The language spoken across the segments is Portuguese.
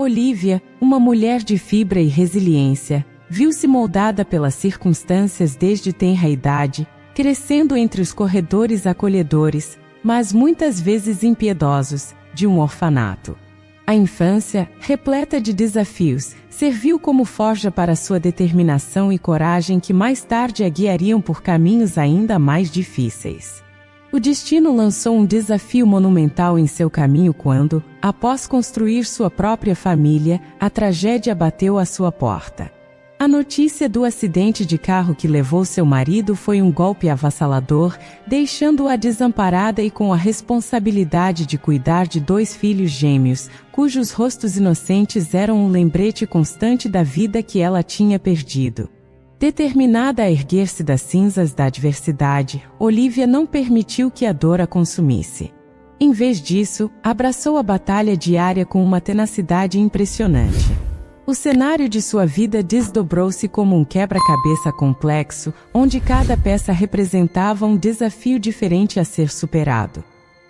Olivia, uma mulher de fibra e resiliência, viu-se moldada pelas circunstâncias desde tenra idade, crescendo entre os corredores acolhedores, mas muitas vezes impiedosos, de um orfanato. A infância, repleta de desafios, serviu como forja para sua determinação e coragem que mais tarde a guiariam por caminhos ainda mais difíceis. O destino lançou um desafio monumental em seu caminho quando, após construir sua própria família, a tragédia bateu à sua porta. A notícia do acidente de carro que levou seu marido foi um golpe avassalador, deixando-a desamparada e com a responsabilidade de cuidar de 2 filhos gêmeos, cujos rostos inocentes eram um lembrete constante da vida que ela tinha perdido. Determinada a erguer-se das cinzas da adversidade, Olivia não permitiu que a dor a consumisse. Em vez disso, abraçou a batalha diária com uma tenacidade impressionante. O cenário de sua vida desdobrou-se como um quebra-cabeça complexo, onde cada peça representava um desafio diferente a ser superado.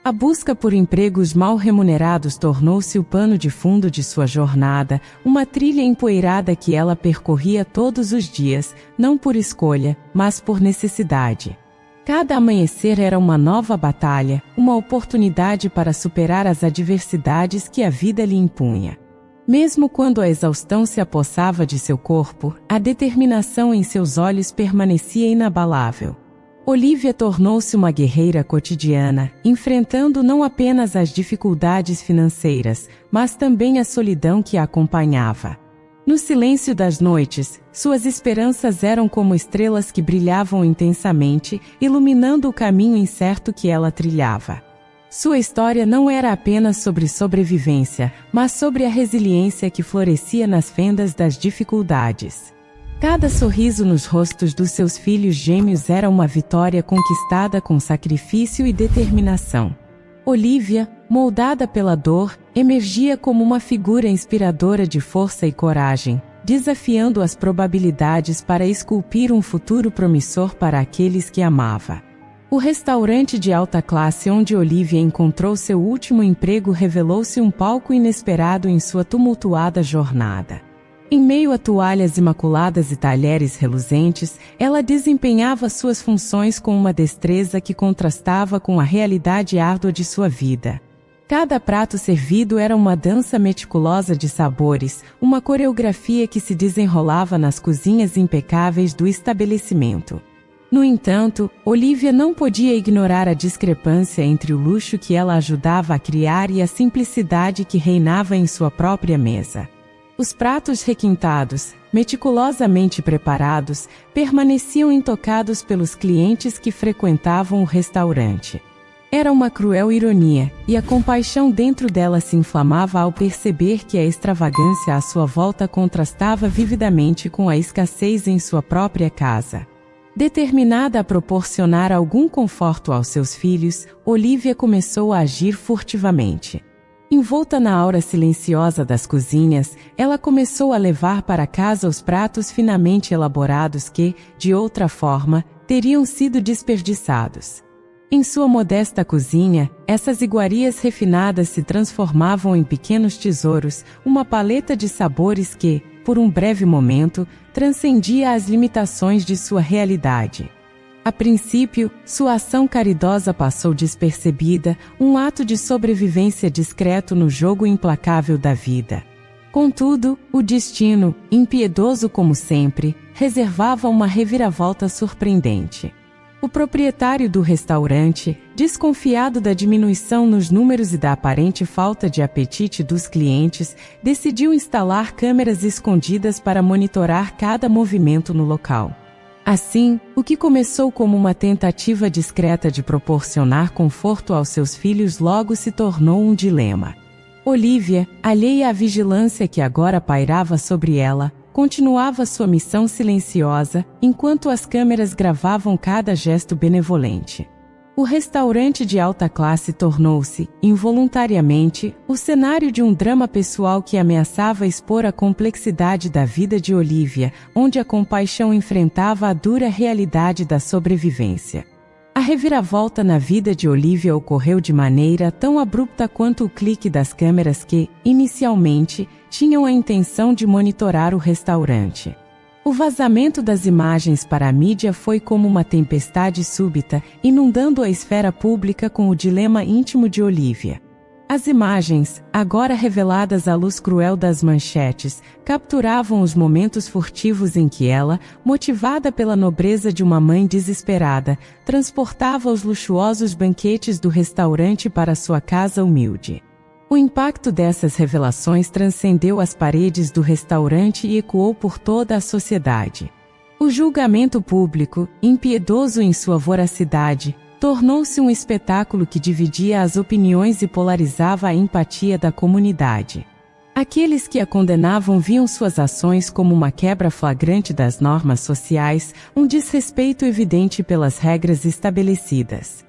A busca por empregos mal remunerados tornou-se o pano de fundo de sua jornada, uma trilha empoeirada que ela percorria todos os dias, não por escolha, mas por necessidade. Cada amanhecer era uma nova batalha, uma oportunidade para superar as adversidades que a vida lhe impunha. Mesmo quando a exaustão se apossava de seu corpo, a determinação em seus olhos permanecia inabalável. Olivia tornou-se uma guerreira cotidiana, enfrentando não apenas as dificuldades financeiras, mas também a solidão que a acompanhava. No silêncio das noites, suas esperanças eram como estrelas que brilhavam intensamente, iluminando o caminho incerto que ela trilhava. Sua história não era apenas sobre sobrevivência, mas sobre a resiliência que florescia nas fendas das dificuldades. Cada sorriso nos rostos dos seus filhos gêmeos era uma vitória conquistada com sacrifício e determinação. Olivia, moldada pela dor, emergia como uma figura inspiradora de força e coragem, desafiando as probabilidades para esculpir um futuro promissor para aqueles que amava. O restaurante de alta classe onde Olivia encontrou seu último emprego revelou-se um palco inesperado em sua tumultuada jornada. Em meio a toalhas imaculadas e talheres reluzentes, ela desempenhava suas funções com uma destreza que contrastava com a realidade árdua de sua vida. Cada prato servido era uma dança meticulosa de sabores, uma coreografia que se desenrolava nas cozinhas impecáveis do estabelecimento. No entanto, Olivia não podia ignorar a discrepância entre o luxo que ela ajudava a criar e a simplicidade que reinava em sua própria mesa. Os pratos requintados, meticulosamente preparados, permaneciam intocados pelos clientes que frequentavam o restaurante. Era uma cruel ironia, e a compaixão dentro dela se inflamava ao perceber que a extravagância à sua volta contrastava vividamente com a escassez em sua própria casa. Determinada a proporcionar algum conforto aos seus filhos, Olivia começou a agir furtivamente. Envolta na aura silenciosa das cozinhas, ela começou a levar para casa os pratos finamente elaborados que, de outra forma, teriam sido desperdiçados. Em sua modesta cozinha, essas iguarias refinadas se transformavam em pequenos tesouros, uma paleta de sabores que, por um breve momento, transcendia as limitações de sua realidade. A princípio, sua ação caridosa passou despercebida, um ato de sobrevivência discreto no jogo implacável da vida. Contudo, o destino, impiedoso como sempre, reservava uma reviravolta surpreendente. O proprietário do restaurante, desconfiado da diminuição nos números e da aparente falta de apetite dos clientes, decidiu instalar câmeras escondidas para monitorar cada movimento no local. Assim, o que começou como uma tentativa discreta de proporcionar conforto aos seus filhos logo se tornou um dilema. Olivia, alheia à vigilância que agora pairava sobre ela, continuava sua missão silenciosa, enquanto as câmeras gravavam cada gesto benevolente. O restaurante de alta classe tornou-se, involuntariamente, o cenário de um drama pessoal que ameaçava expor a complexidade da vida de Olivia, onde a compaixão enfrentava a dura realidade da sobrevivência. A reviravolta na vida de Olivia ocorreu de maneira tão abrupta quanto o clique das câmeras que, inicialmente, tinham a intenção de monitorar o restaurante. O vazamento das imagens para a mídia foi como uma tempestade súbita, inundando a esfera pública com o dilema íntimo de Olivia. As imagens, agora reveladas à luz cruel das manchetes, capturavam os momentos furtivos em que ela, motivada pela nobreza de uma mãe desesperada, transportava os luxuosos banquetes do restaurante para sua casa humilde. O impacto dessas revelações transcendeu as paredes do restaurante e ecoou por toda a sociedade. O julgamento público, impiedoso em sua voracidade, tornou-se um espetáculo que dividia as opiniões e polarizava a empatia da comunidade. Aqueles que a condenavam viam suas ações como uma quebra flagrante das normas sociais, um desrespeito evidente pelas regras estabelecidas.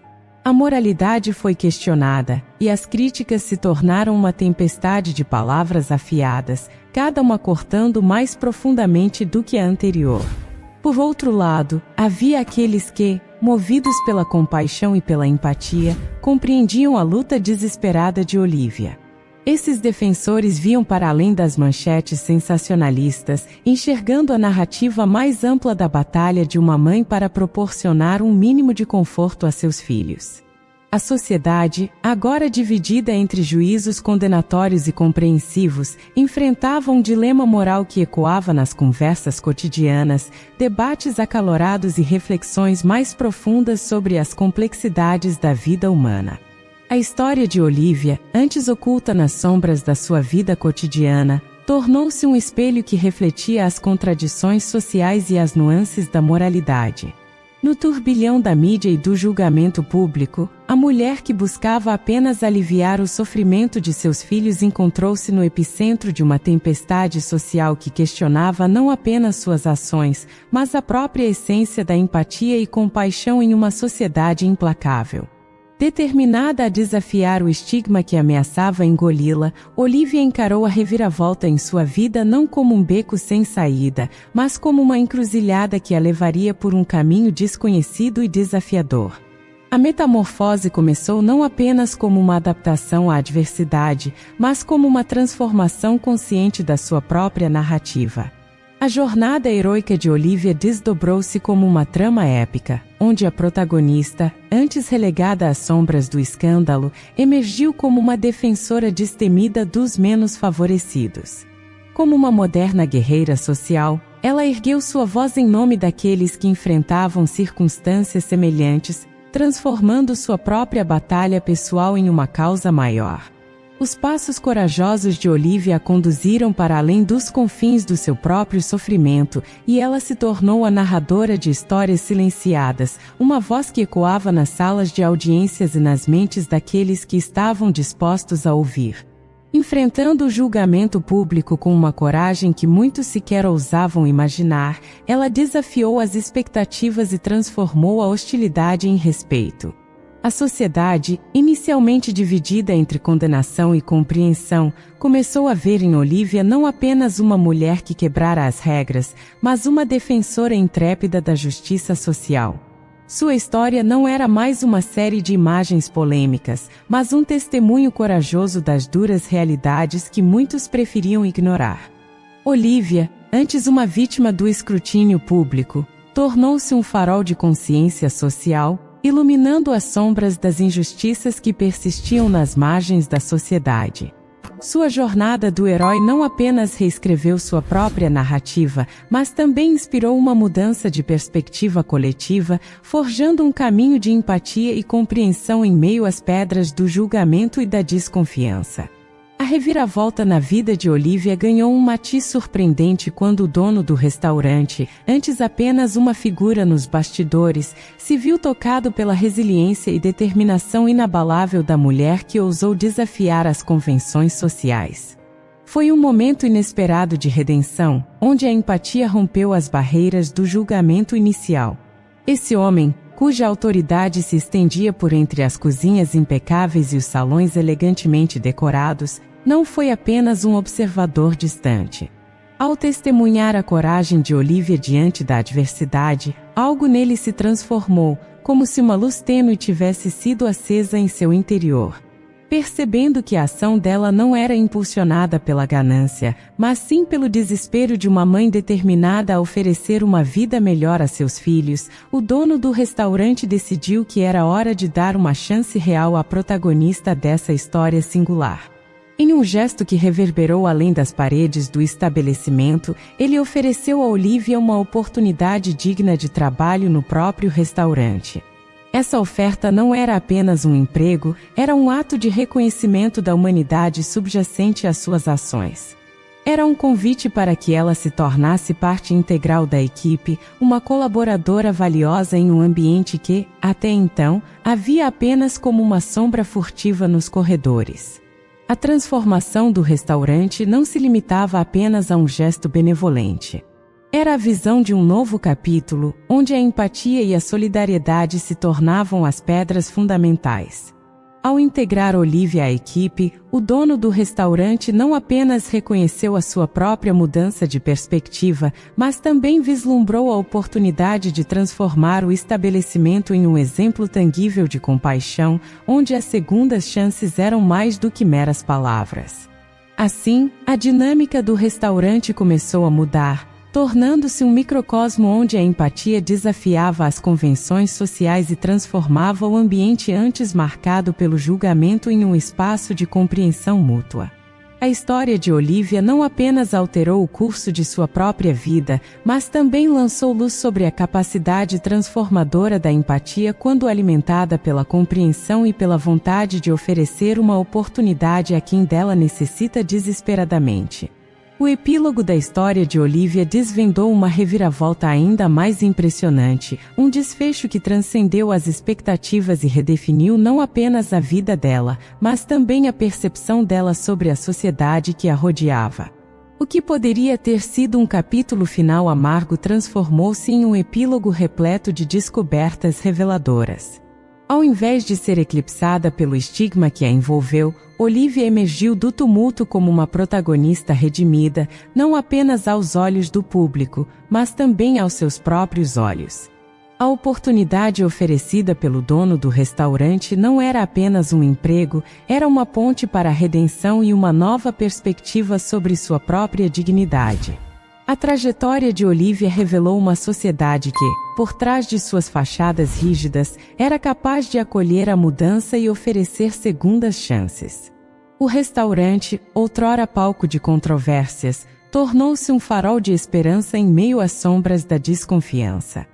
A moralidade foi questionada, e as críticas se tornaram uma tempestade de palavras afiadas, cada uma cortando mais profundamente do que a anterior. Por outro lado, havia aqueles que, movidos pela compaixão e pela empatia, compreendiam a luta desesperada de Olivia. Esses defensores viam para além das manchetes sensacionalistas, enxergando a narrativa mais ampla da batalha de uma mãe para proporcionar um mínimo de conforto a seus filhos. A sociedade, agora dividida entre juízos condenatórios e compreensivos, enfrentava um dilema moral que ecoava nas conversas cotidianas, debates acalorados e reflexões mais profundas sobre as complexidades da vida humana. A história de Olivia, antes oculta nas sombras da sua vida cotidiana, tornou-se um espelho que refletia as contradições sociais e as nuances da moralidade. No turbilhão da mídia e do julgamento público, a mulher que buscava apenas aliviar o sofrimento de seus filhos encontrou-se no epicentro de uma tempestade social que questionava não apenas suas ações, mas a própria essência da empatia e compaixão em uma sociedade implacável. Determinada a desafiar o estigma que ameaçava engoli-la, Olivia encarou a reviravolta em sua vida não como um beco sem saída, mas como uma encruzilhada que a levaria por um caminho desconhecido e desafiador. A metamorfose começou não apenas como uma adaptação à adversidade, mas como uma transformação consciente da sua própria narrativa. A jornada heroica de Olivia desdobrou-se como uma trama épica, onde a protagonista, antes relegada às sombras do escândalo, emergiu como uma defensora destemida dos menos favorecidos. Como uma moderna guerreira social, ela ergueu sua voz em nome daqueles que enfrentavam circunstâncias semelhantes, transformando sua própria batalha pessoal em uma causa maior. Os passos corajosos de Olivia a conduziram para além dos confins do seu próprio sofrimento, e ela se tornou a narradora de histórias silenciadas, uma voz que ecoava nas salas de audiências e nas mentes daqueles que estavam dispostos a ouvir. Enfrentando o julgamento público com uma coragem que muitos sequer ousavam imaginar, ela desafiou as expectativas e transformou a hostilidade em respeito. A sociedade, inicialmente dividida entre condenação e compreensão, começou a ver em Olivia não apenas uma mulher que quebrara as regras, mas uma defensora intrépida da justiça social. Sua história não era mais uma série de imagens polêmicas, mas um testemunho corajoso das duras realidades que muitos preferiam ignorar. Olivia, antes uma vítima do escrutínio público, tornou-se um farol de consciência social, iluminando as sombras das injustiças que persistiam nas margens da sociedade. Sua jornada do herói não apenas reescreveu sua própria narrativa, mas também inspirou uma mudança de perspectiva coletiva, forjando um caminho de empatia e compreensão em meio às pedras do julgamento e da desconfiança. A reviravolta na vida de Olivia ganhou um matiz surpreendente quando o dono do restaurante, antes apenas uma figura nos bastidores, se viu tocado pela resiliência e determinação inabalável da mulher que ousou desafiar as convenções sociais. Foi um momento inesperado de redenção, onde a empatia rompeu as barreiras do julgamento inicial. Esse homem, cuja autoridade se estendia por entre as cozinhas impecáveis e os salões elegantemente decorados, não foi apenas um observador distante. Ao testemunhar a coragem de Olivia diante da adversidade, algo nele se transformou, como se uma luz tênue tivesse sido acesa em seu interior. percebendo que a ação dela não era impulsionada pela ganância, mas sim pelo desespero de uma mãe determinada a oferecer uma vida melhor a seus filhos. O dono do restaurante decidiu que era hora de dar uma chance real à protagonista dessa história singular. Em um gesto que reverberou além das paredes do estabelecimento, ele ofereceu a Olivia uma oportunidade digna de trabalho no próprio restaurante. Essa oferta não era apenas um emprego, era um ato de reconhecimento da humanidade subjacente às suas ações. Era um convite para que ela se tornasse parte integral da equipe, uma colaboradora valiosa em um ambiente que, até então, havia apenas como uma sombra furtiva nos corredores. A transformação do restaurante não se limitava apenas a um gesto benevolente. Era a visão de um novo capítulo, onde a empatia e a solidariedade se tornavam as pedras fundamentais. Ao integrar Olivia à equipe, o dono do restaurante não apenas reconheceu a sua própria mudança de perspectiva, mas também vislumbrou a oportunidade de transformar o estabelecimento em um exemplo tangível de compaixão, onde as segundas chances eram mais do que meras palavras. Assim, a dinâmica do restaurante começou a mudar, tornando-se um microcosmo onde a empatia desafiava as convenções sociais e transformava o ambiente antes marcado pelo julgamento em um espaço de compreensão mútua. A história de Olivia não apenas alterou o curso de sua própria vida, mas também lançou luz sobre a capacidade transformadora da empatia quando alimentada pela compreensão e pela vontade de oferecer uma oportunidade a quem dela necessita desesperadamente. O epílogo da história de Olivia desvendou uma reviravolta ainda mais impressionante, um desfecho que transcendeu as expectativas e redefiniu não apenas a vida dela, mas também a percepção dela sobre a sociedade que a rodeava. O que poderia ter sido um capítulo final amargo transformou-se em um epílogo repleto de descobertas reveladoras. Ao invés de ser eclipsada pelo estigma que a envolveu, Olivia emergiu do tumulto como uma protagonista redimida, não apenas aos olhos do público, mas também aos seus próprios olhos. A oportunidade oferecida pelo dono do restaurante não era apenas um emprego, era uma ponte para a redenção e uma nova perspectiva sobre sua própria dignidade. A trajetória de Olivia revelou uma sociedade que, por trás de suas fachadas rígidas, era capaz de acolher a mudança e oferecer segundas chances. O restaurante, outrora palco de controvérsias, tornou-se um farol de esperança em meio às sombras da desconfiança.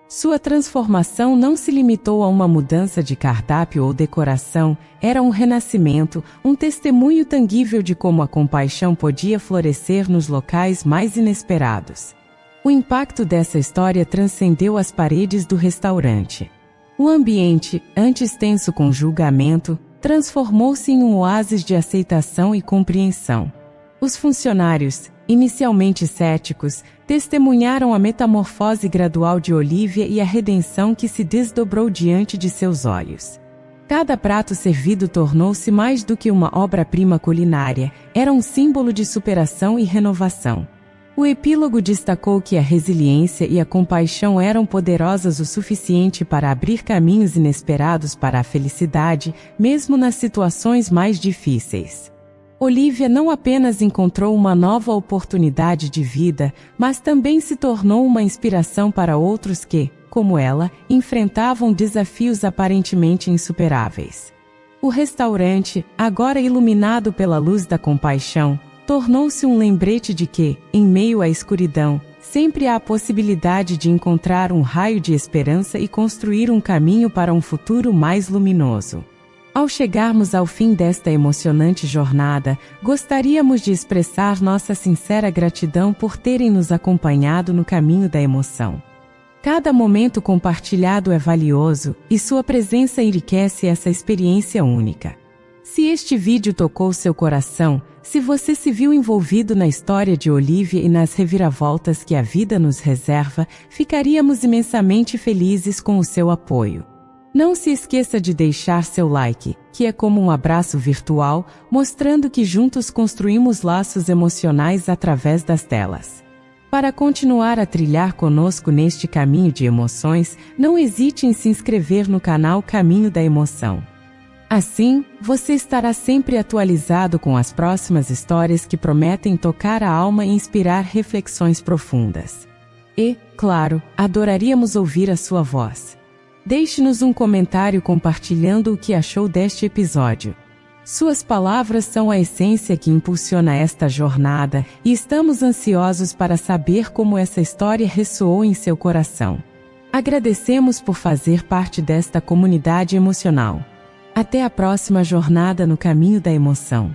Sua transformação não se limitou a uma mudança de cardápio ou decoração, era um renascimento, um testemunho tangível de como a compaixão podia florescer nos locais mais inesperados. O impacto dessa história transcendeu as paredes do restaurante. O ambiente, antes tenso com julgamento, transformou-se em um oásis de aceitação e compreensão. Os funcionários, inicialmente céticos, testemunharam a metamorfose gradual de Olivia e a redenção que se desdobrou diante de seus olhos. Cada prato servido tornou-se mais do que uma obra-prima culinária, era um símbolo de superação e renovação. O epílogo destacou que a resiliência e a compaixão eram poderosas o suficiente para abrir caminhos inesperados para a felicidade, mesmo nas situações mais difíceis. Olivia não apenas encontrou uma nova oportunidade de vida, mas também se tornou uma inspiração para outros que, como ela, enfrentavam desafios aparentemente insuperáveis. O restaurante, agora iluminado pela luz da compaixão, tornou-se um lembrete de que, em meio à escuridão, sempre há a possibilidade de encontrar um raio de esperança e construir um caminho para um futuro mais luminoso. Ao chegarmos ao fim desta emocionante jornada, gostaríamos de expressar nossa sincera gratidão por terem nos acompanhado no caminho da emoção. Cada momento compartilhado é valioso, e sua presença enriquece essa experiência única. Se este vídeo tocou seu coração, se você se viu envolvido na história de Olivia e nas reviravoltas que a vida nos reserva, ficaríamos imensamente felizes com o seu apoio. Não se esqueça de deixar seu like, que é como um abraço virtual, mostrando que juntos construímos laços emocionais através das telas. Para continuar a trilhar conosco neste caminho de emoções, não hesite em se inscrever no canal Caminho da Emoção. Assim, você estará sempre atualizado com as próximas histórias que prometem tocar a alma e inspirar reflexões profundas. E, claro, adoraríamos ouvir a sua voz. Deixe-nos um comentário compartilhando o que achou deste episódio. Suas palavras são a essência que impulsiona esta jornada e estamos ansiosos para saber como essa história ressoou em seu coração. Agradecemos por fazer parte desta comunidade emocional. Até a próxima jornada no caminho da emoção.